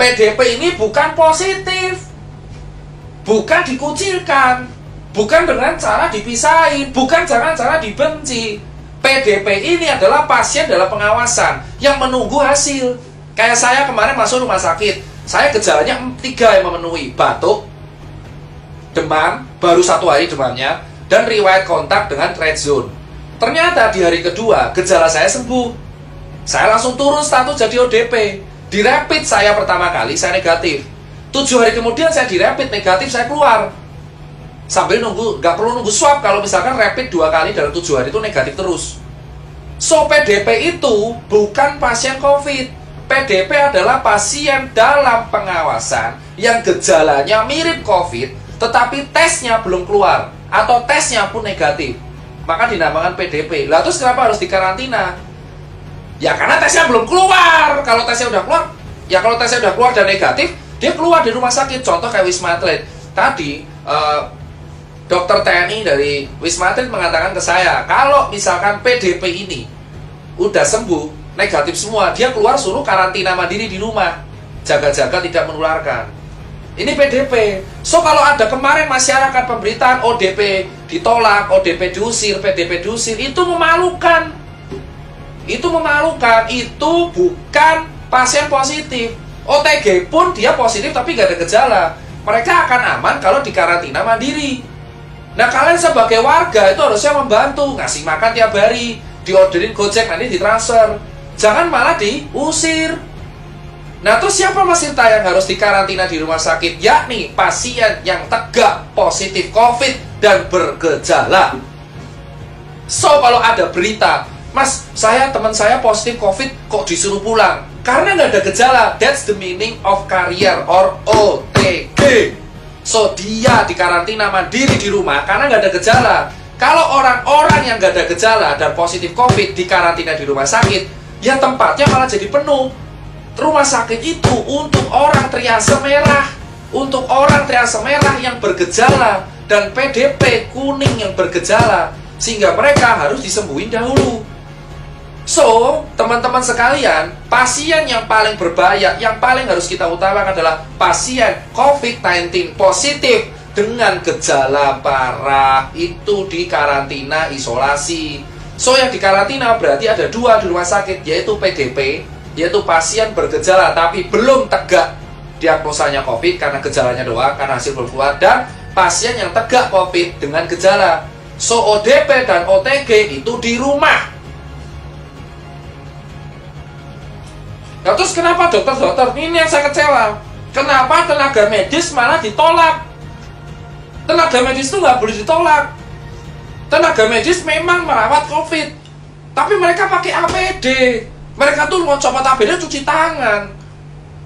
PDP ini bukan positif, bukan dikucilkan, bukan dengan cara dipisahin, bukan dengan cara dibenci. PDP ini adalah pasien dalam pengawasan yang menunggu hasil. Kayak saya kemarin masuk rumah sakit, saya gejalanya 3 yang memenuhi: batuk, demam, baru 1 hari demamnya, dan riwayat kontak dengan red zone. Ternyata di hari kedua gejala saya sembuh. Saya langsung turun status jadi ODP. Di rapid saya pertama kali saya negatif. 7 hari kemudian saya di rapid negatif, saya keluar. Sambil nunggu, nggak perlu nunggu swab kalau misalkan rapid 2 kali dalam 7 hari itu negatif terus. So PDP itu bukan pasien COVID. PDP adalah pasien dalam pengawasan yang gejalanya mirip COVID, tetapi tesnya belum keluar atau tesnya pun negatif. Maka dinamakan PDP. Lah terus kenapa harus dikarantina? Ya karena tesnya belum keluar. Kalau tesnya udah keluar, ya kalau tesnya udah keluar dan negatif, dia keluar di rumah sakit. Contoh kayak Wisma Atlet. Tadi dokter TNI dari Wisma Atlet mengatakan ke saya, kalau misalkan PDP ini udah sembuh, negatif semua, dia keluar suruh karantina mandiri di rumah, jaga-jaga tidak menularkan. Ini PDP. So kalau ada kemarin masyarakat pemberitaan ODP ditolak, ODP diusir, PDP diusir, itu memalukan. Itu memalukan. Itu bukan pasien positif. OTG pun dia positif tapi gak ada gejala. Mereka akan aman kalau dikarantina mandiri. Nah kalian sebagai warga itu harusnya membantu, ngasih makan tiap hari, diorderin Gojek, nanti ditransfer. Jangan malah diusir. Nah terus siapa Mas Tirta yang harus dikarantina di rumah sakit? Yakni pasien yang tegak positif COVID dan bergejala. So kalau ada berita, Mas, teman saya positif COVID kok disuruh pulang? Karena nggak ada gejala. That's the meaning of carrier or OTG. So dia dikarantina mandiri di rumah karena nggak ada gejala. Kalau orang-orang yang nggak ada gejala dan positif COVID dikarantina di rumah sakit, ya tempatnya malah jadi penuh. Rumah sakit itu untuk orang triase merah, untuk orang triase merah yang bergejala dan PDP kuning yang bergejala, sehingga mereka harus disembuhin dahulu. So, teman-teman sekalian, pasien yang paling berbahaya, yang paling harus kita utamakan adalah pasien COVID-19 positif dengan gejala parah. Itu dikarantina isolasi. So, yang dikarantina berarti ada 2 di rumah sakit, yaitu PDP, yaitu pasien bergejala tapi belum tegak diagnosanya COVID karena gejalanya doang, karena hasil belum keluar, dan pasien yang tegak COVID dengan gejala. So, ODP dan OTG itu di rumah. Nah terus kenapa dokter-dokter, ini yang saya kecewa, kenapa tenaga medis malah ditolak? Tenaga medis itu nggak boleh ditolak. Tenaga medis memang merawat COVID, tapi mereka pakai APD. Mereka tuh mau copot APD cuci tangan.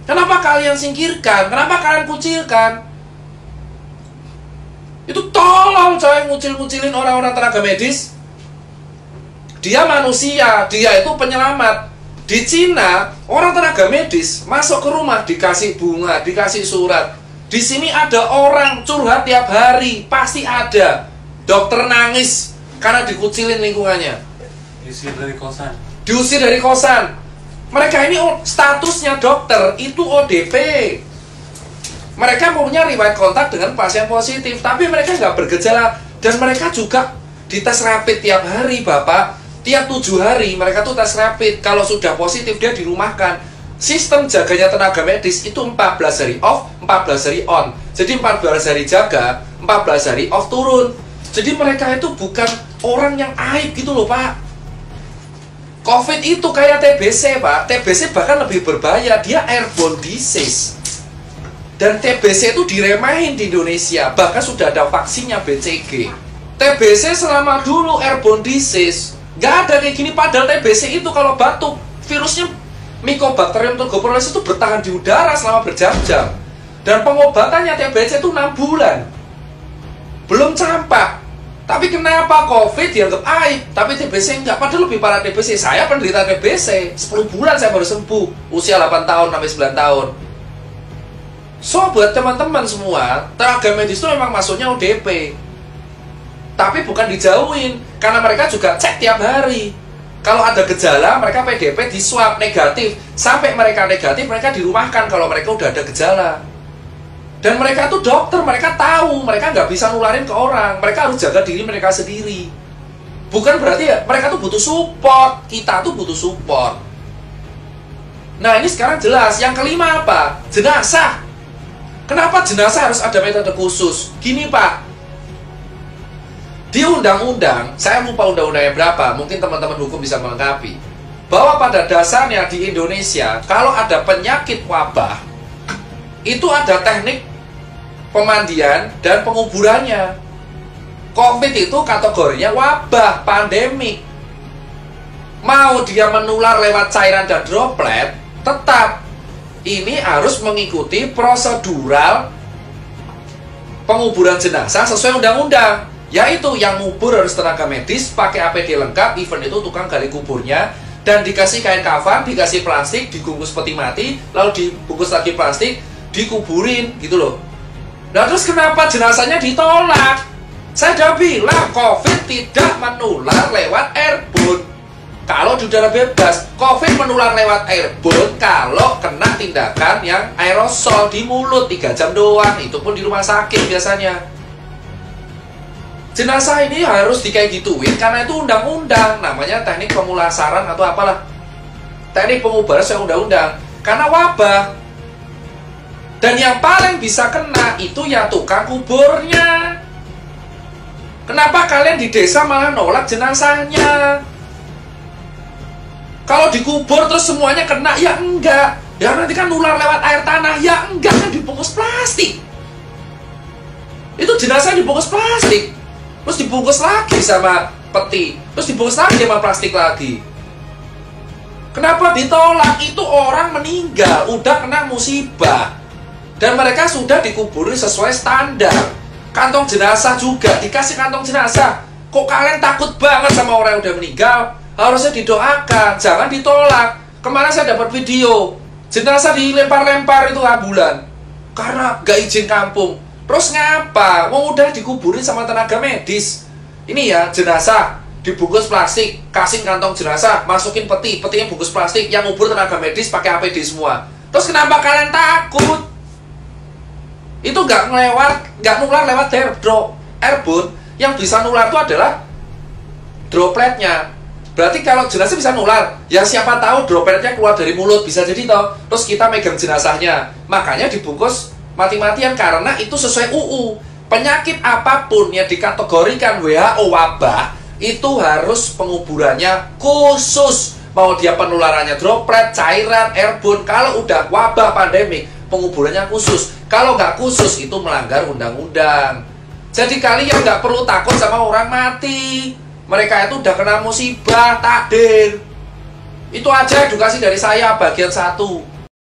Kenapa kalian singkirkan? Kenapa kalian kucilkan? Itu tolong coy, ngucil-ngucilin orang-orang tenaga medis. Dia manusia, dia itu penyelamat. Di Cina, orang tenaga medis masuk ke rumah dikasih bunga, dikasih surat. Di sini ada orang curhat tiap hari, pasti ada. Dokter nangis karena dikucilin lingkungannya. Diusir dari kosan. Diusir dari kosan. Mereka ini statusnya dokter, itu ODP. Mereka punya riwayat kontak dengan pasien positif, tapi mereka nggak bergejala. Dan mereka juga dites rapid tiap hari, Bapak. Tiap 7 hari mereka tuh tes rapid. Kalau sudah positif dia dirumahkan. Sistem jaganya tenaga medis itu 14 hari off, 14 hari on. Jadi 14 hari jaga, 14 hari off turun. Jadi mereka itu bukan orang yang aib gitu loh Pak. COVID itu kayak TBC Pak. TBC bahkan lebih berbahaya, dia airborne disease. Dan TBC itu diremehin di Indonesia. Bahkan sudah ada vaksinnya BCG. TBC selama dulu airborne disease, gak ada kayak gini. Padahal TBC itu kalau batuk, virusnya Mycobacterium tuberculosis itu bertahan di udara selama berjam-jam. Dan pengobatannya TBC itu 6 bulan. Belum campak. Tapi kenapa COVID dianggap aib, tapi TBC enggak? Padahal lebih parah TBC. Saya penderita TBC, 10 bulan saya baru sembuh. Usia 8 tahun sampai 9 tahun. So, buat teman-teman semua, tenaga medis itu memang masuknya ODP. Tapi bukan dijauhin, karena mereka juga cek tiap hari. Kalau ada gejala, mereka PDP di swab negatif. Sampai mereka negatif, mereka dirumahkan kalau mereka udah ada gejala. Dan mereka tuh dokter, mereka tahu, mereka nggak bisa nularin ke orang. Mereka harus jaga diri mereka sendiri. Bukan berarti ya, mereka tuh butuh support. Kita tuh butuh support. Nah ini sekarang jelas. Yang kelima apa? Jenazah. Kenapa jenazah harus ada metode khusus? Gini Pak, di undang-undang, saya lupa undang-undangnya berapa, mungkin teman-teman hukum bisa melengkapi, bahwa pada dasarnya di Indonesia, kalau ada penyakit wabah, itu ada teknik pemandian dan penguburannya. COVID itu kategorinya wabah, pandemik. Mau dia menular lewat cairan dan droplet, tetap ini harus mengikuti prosedural penguburan jenazah sesuai undang-undang. Yaitu yang ngubur harus tenaga medis, pakai APD lengkap, even itu tukang gali kuburnya, dan dikasih kain kafan, dikasih plastik, dibungkus peti mati, lalu dibungkus lagi plastik, dikuburin, gitu loh. Nah terus kenapa jenazahnya ditolak? Saya udah bilang, COVID tidak menular lewat airborne. Kalau di udara bebas, COVID menular lewat airborne kalau kena tindakan yang aerosol di mulut 3 jam doang, itu pun di rumah sakit biasanya. Jenazah ini harus kayak gituin karena itu undang-undang, namanya teknik pemulasaran atau apalah, teknik pengubaran sesuai undang-undang, karena wabah. Dan yang paling bisa kena itu ya tukang kuburnya. Kenapa kalian di desa malah nolak jenazahnya? Kalau dikubur terus semuanya kena, ya enggak. Ya nanti kan nular lewat air tanah, ya enggak, kan dibungkus plastik. Itu jenazah dibungkus plastik, terus dibungkus lagi sama peti, terus dibungkus lagi sama plastik lagi. Kenapa ditolak? Itu orang meninggal, udah kena musibah, dan mereka sudah dikuburi sesuai standar. Kantong jenazah juga dikasih kantong jenazah. Kok kalian takut banget sama orang yang udah meninggal? Harusnya didoakan, jangan ditolak. Kemarin saya dapat video jenazah dilempar-lempar itu ambulan karena gak izin kampung. Terus ngapa? Wong udah dikuburin sama tenaga medis. Ini ya jenazah dibungkus plastik, kasih kantong jenazah, masukin peti, petinya bungkus plastik, yang ngubur tenaga medis pakai APD semua. Terus kenapa kalian takut? Itu nggak nular lewat airborne. Yang bisa nular itu adalah dropletnya. Berarti kalau jenazah bisa nular, ya siapa tahu dropletnya keluar dari mulut, bisa jadi toh. Terus kita megang jenazahnya, makanya dibungkus mati-matian karena itu sesuai UU. Penyakit apapun yang dikategorikan WHO wabah, itu harus penguburannya khusus. Mau dia penularannya droplet, cairan, airborne, kalau udah wabah pandemik, penguburannya khusus. Kalau nggak khusus, itu melanggar undang-undang. Jadi kalian nggak perlu takut sama orang mati. Mereka itu udah kena musibah, takdir. Itu aja edukasi dari saya bagian 1.